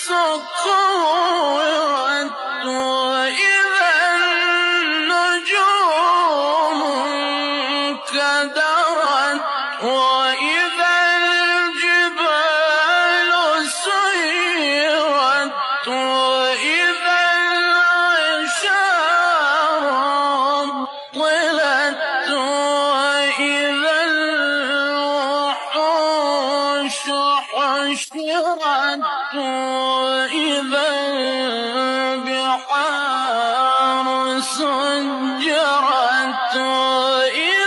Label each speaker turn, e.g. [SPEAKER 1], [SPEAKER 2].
[SPEAKER 1] سُكِّرَتْ وَإِذَا النُّجُومُ انكَدَرَتْ وَإِذَا الْجِبَالُ سُيِّرَتْ وَإِذَا الْعِشَارُ عُطِّلَتْ وَإِذَا الْوُحُوشُ حُشِرَتْ وَإِذَا الْبِحَارُ سُجِّرَتْ وَإِذَا